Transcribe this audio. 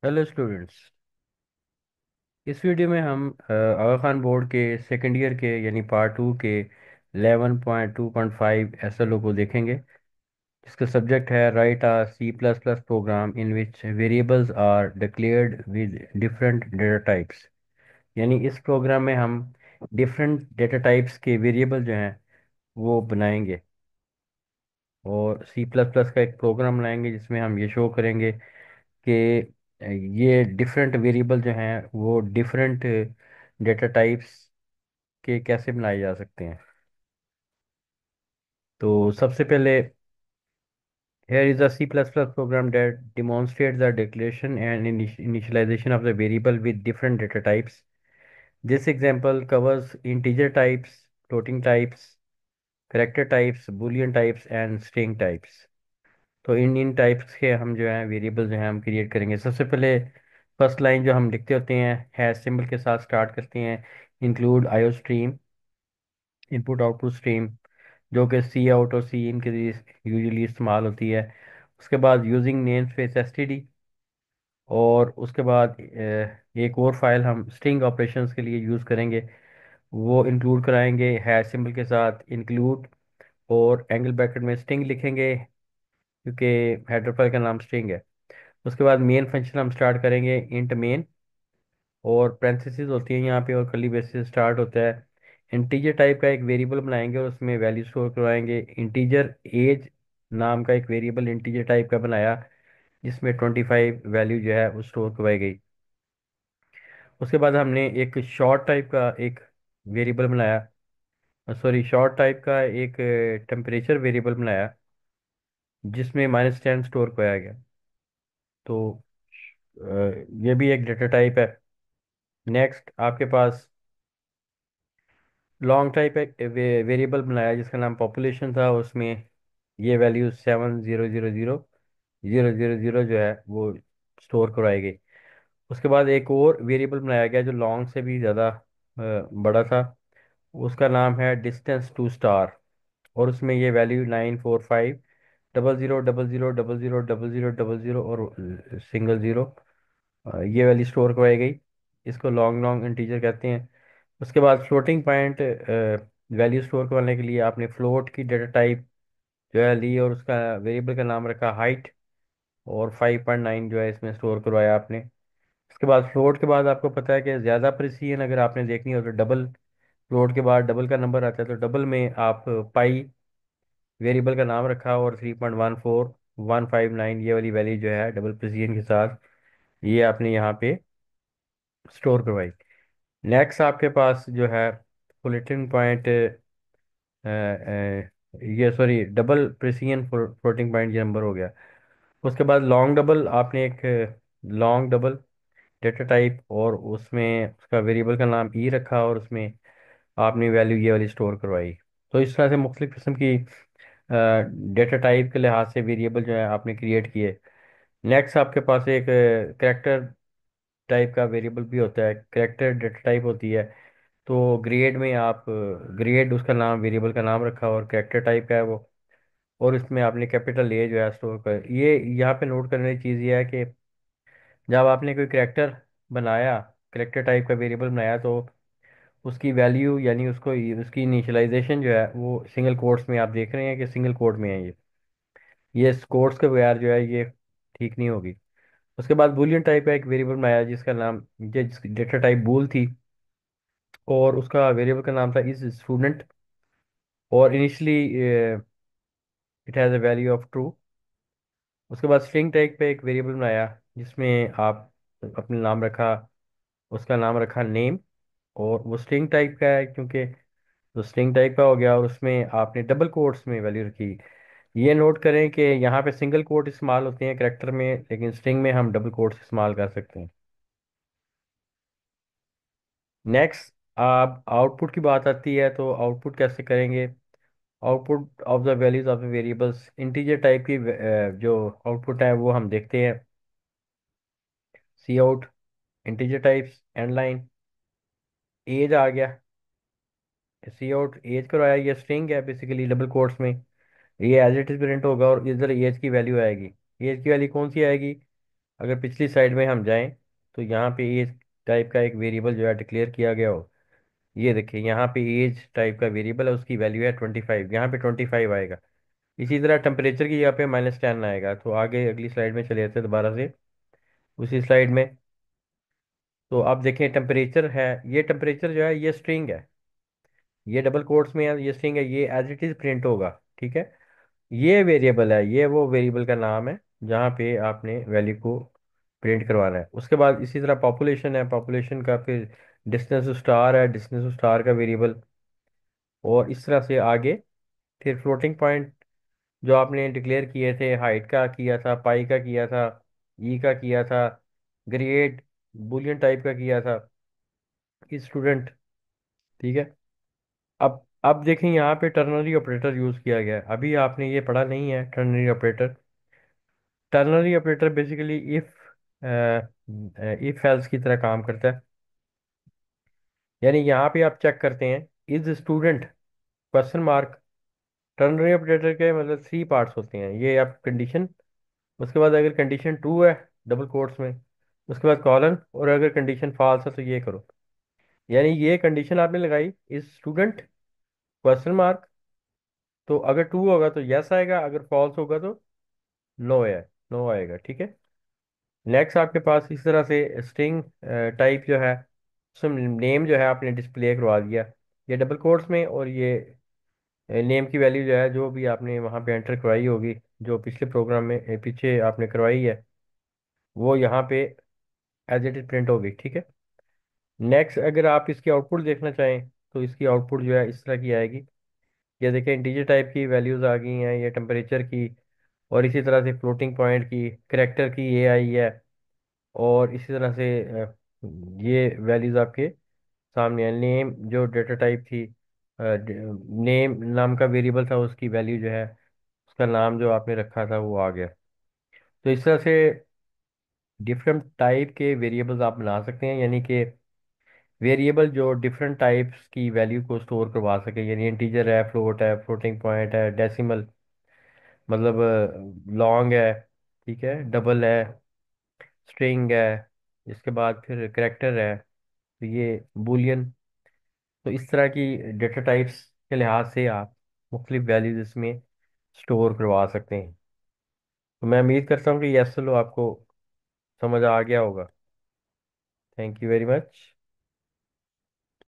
Hello students. इस video में हम आगा खान बोर्ड के सेकेंड ईयर के यानी पार्ट टू के 11.2.5 एसएलओ को देखेंगे, जिसका सब्जेक्ट है write a C plus plus program in which variables are declared with different data types. यानी इस प्रोग्राम में हम डिफरेंट डेटा टाइप्स के वेरिएबल जो हैं वो बनाएंगे और सी प्लस प्लस का एक प्रोग्राम बनाएंगे जिसमें हम ये शो करेंगे कि ये डिफरेंट वेरिएबल जो हैं वो डिफरेंट डेटा टाइप्स के कैसे बनाए जा सकते हैं। तो सबसे पहले here is a C++ program that demonstrates the declaration and initialization of the variable with different data types. This example covers integer types, floating types, character types, boolean types and string types. तो इन types के हम जो है variable जो है हम create करेंगे। सबसे पहले फर्स्ट लाइन जो हम लिखते होते हैं हैश सिंबल के साथ स्टार्ट करते हैं। Include IO stream, input output stream, जो कि सी आउट और सी इन के लिए यूजुअली इस्तेमाल होती है। उसके बाद यूजिंग नेम स्पेस एसटीडी, और उसके बाद एक और फाइल हम स्ट्रिंग ऑपरेशंस के लिए यूज़ करेंगे, वो इंक्लूड कराएंगे हैश सिंबल के साथ इंक्लूड, और एंगल ब्रैकेट में स्ट्रिंग लिखेंगे क्योंकि हेडर फाइल का नाम स्ट्रिंग है। उसके बाद मेन फंक्शन हम स्टार्ट करेंगे इंट मेन, और पैरेंथेसिस होती है यहाँ पे और कर्ली ब्रेसेस से स्टार्ट होता है। इंटीजर टाइप का एक वेरिएबल बनाएंगे और उसमें वैल्यू स्टोर करवाएंगे। इंटीजर एज नाम का एक वेरिएबल इंटीजर टाइप का बनाया जिसमें 25 वैल्यू जो है वो स्टोर करवाई गई। उसके बाद हमने एक शॉर्ट टाइप का एक वेरिएबल बनाया, सॉरी शॉर्ट टाइप का एक टेम्परेचर वेरिएबल बनाया जिसमें -10 स्टोर कराया गया। तो ये भी एक डेटा टाइप है। नेक्स्ट आपके पास लॉन्ग टाइप एक वेरिएबल बनाया जिसका नाम पॉपुलेशन था, उसमें ये वैल्यू 700000 जो है वो स्टोर करवाई गई। उसके बाद एक और वेरिएबल बनाया गया जो लॉन्ग से भी ज़्यादा बड़ा था, उसका नाम है डिस्टेंस टू स्टार, और उसमें ये वैल्यू 94500000000 और सिंगल ज़ीरो, ये वाली स्टोर करवाई गई। इसको लॉन्ग लॉन्ग इंटीजर कहते हैं। उसके बाद फ्लोटिंग पॉइंट वैल्यू स्टोर करने के लिए आपने फ्लोट की डेटा टाइप जो है ली और उसका वेरिएबल का नाम रखा हाइट, और 5.9 जो है इसमें स्टोर करवाया आपने। इसके बाद फ्लोट के बाद आपको पता है कि ज़्यादा प्रिसीजन अगर आपने देखनी हो तो डबल, फ्लोट के बाद डबल का नंबर आता है तो डबल में आप पाई वेरिएबल का नाम रखा और 3.14159 ये वाली वैल्यू जो है डबल प्रिसीजन के साथ ये आपने यहाँ पे स्टोर करवाई। नेक्स्ट आपके पास जो है फ्लोटिंग पॉइंट, ये sorry double precision floating point ये नंबर हो गया। उसके बाद लॉन्ग डबल, आपने एक लॉन्ग डबल डेटा टाइप और उसमें उसका वेरिएबल का नाम ई रखा और उसमें आपने वैल्यू ये वाली स्टोर करवाई। तो इस तरह से मुख्तलिफ किस्म की डेटा टाइप के लिहाज से वेरिएबल जो है आपने क्रिएट किए। नेक्स्ट आपके पास एक करेक्टर टाइप का वेरिएबल भी होता है, करेक्टर डेटा टाइप होती है। तो ग्रेड में आप ग्रेड उसका नाम वेरिएबल का नाम रखा और कैरेक्टर टाइप का है वो, और इसमें आपने कैपिटल ए जो है स्टोर कर। ये यहाँ पे नोट करने की चीज़ ये है कि जब आपने कोई करेक्टर बनाया, करेक्टर टाइप का वेरिएबल बनाया, तो उसकी वैल्यू यानी उसको उसकी इनिशियलाइजेशन जो है वो सिंगल कोट्स में, आप देख रहे हैं कि सिंगल कोट में है ये कोट्स के बगैर जो है ये ठीक नहीं होगी। उसके बाद बूलियन टाइप का एक वेरिएबल बनाया जिसका नाम जिसकी डेटा टाइप बूल थी, और उसका वेरिएबल का नाम था इज स्टूडेंट, और initially it has a value of true. उसके बाद स्ट्रिंग टैग पे एक वेरिएबल बनाया जिसमें आप अपने नाम रखा, उसका नाम रखा नेम, और वो स्ट्रिंग टाइप का है क्योंकि तो स्ट्रिंग टाइप का हो गया, और उसमें आपने डबल कोट्स में वैल्यू रखी। ये नोट करें कि यहाँ पे सिंगल कोट इस्तेमाल होते हैं करेक्टर में, लेकिन स्ट्रिंग में हम डबल कोट्स इस्तेमाल कर सकते हैं। नेक्स्ट आप आउटपुट की बात आती है, तो आउटपुट कैसे करेंगे। Output of the values of the variables, integer type की जो आउटपुट है वो हम देखते हैं। C out integer types and line, एज आ गया, सी आउट एज करवाया, ये स्ट्रिंग है बेसिकली डबल कोट्स में, ये एज इट इज प्रिंट होगा और इधर एज की वैल्यू आएगी। एज की वैल्यू कौन सी आएगी, अगर पिछली स्लाइड में हम जाएं तो यहाँ पे एज टाइप का एक वेरिएबल जो है डिक्लेयर किया गया हो। ये देखिए यहाँ पे एज टाइप का वेरिएबल है, उसकी वैल्यू है 25, यहाँ पे 25 आएगा। इसी तरह टेम्परेचर की यहाँ पे -10 आएगा। तो आगे अगली स्लाइड में चले जाते हैं दोबारा से उसी स्लाइड में। तो आप देखें टेम्परेचर है, ये टेम्परेचर जो है ये स्ट्रिंग है, ये डबल कोट्स में है, ये स्ट्रिंग है, ये एज इट इज प्रिंट होगा। ठीक है, ये वेरिएबल है, ये वो वेरिएबल का नाम है जहाँ पे आपने वैल्यू को प्रिंट करवाना है। उसके बाद इसी तरह पॉपुलेशन है, पॉपुलेशन का फिर डिस्टेंस टू स्टार है, डिस्टेंस टू स्टार का वेरिएबल। और इस तरह से आगे फिर फ्लोटिंग पॉइंट जो आपने डिक्लेयर किए थे, हाइट का किया था, पाई का किया था, ई का किया था, ग्रेड बुलियन टाइप का किया था, स्टूडेंट। ठीक है, अब देखें यहाँ पे टर्नरी ऑपरेटर यूज किया गया है। अभी आपने ये पढ़ा नहीं है ternary operator. Ternary operator basically if else की तरह काम करता है। यानी यहाँ पे आप चेक करते हैं is student question mark. Ternary operator के मतलब 3 पार्ट्स होते हैं, ये आप कंडीशन, उसके बाद अगर कंडीशन ट्रू है डबल कोट्स में, उसके बाद कॉलन, और अगर कंडीशन फॉल्स है तो ये करो। यानी ये कंडीशन आपने लगाई इज स्टूडेंट क्वेश्चन मार्क, तो अगर ट्रू होगा तो यस आएगा, अगर फॉल्स होगा तो नो है, नो आएगा। ठीक है, नेक्स्ट आपके पास इस तरह से स्ट्रिंग टाइप जो है उसमें नेम जो है आपने डिस्प्ले करवा दिया, ये डबल कोट्स में, और ये नेम की वैल्यू जो है जो भी आपने वहाँ पे एंटर करवाई होगी, जो पिछले प्रोग्राम में पीछे आपने करवाई है, वो यहाँ पे एज इट इज प्रिंट होगी। ठीक है, नेक्स्ट अगर आप इसकी आउटपुट देखना चाहें तो इसकी आउटपुट जो है इस तरह की आएगी। ये देखें इंटीजर टाइप की वैल्यूज आ गई हैं, ये टेम्परेचर की, और इसी तरह से फ्लोटिंग पॉइंट की, करेक्टर की ये आई है, और इसी तरह से ये वैल्यूज आपके सामने है। नेम जो डेटा टाइप थी, नेम नाम का वेरिएबल था, उसकी वैल्यू जो है, उसका नाम जो आपने रखा था वो आ गया। तो इस तरह से डिफरेंट टाइप के वेरिएबल्स आप बना सकते हैं, यानी कि वेरिएबल जो डिफरेंट टाइप्स की वैल्यू को स्टोर करवा सके। यानी इंटीजर है, फ्लोट है, फ्लोटिंग पॉइंट है, डेसिमल मतलब लॉन्ग है, ठीक है, डबल है, स्ट्रिंग है, इसके बाद फिर करेक्टर है, तो ये बूलियन। तो इस तरह की डेटा टाइप्स के लिहाज से आप मुख्तलिफ वैल्यूज इसमें स्टोर करवा सकते हैं। तो मैं उम्मीद करता हूँ कि यह चलो आपको समझ आ गया होगा। Thank you very much.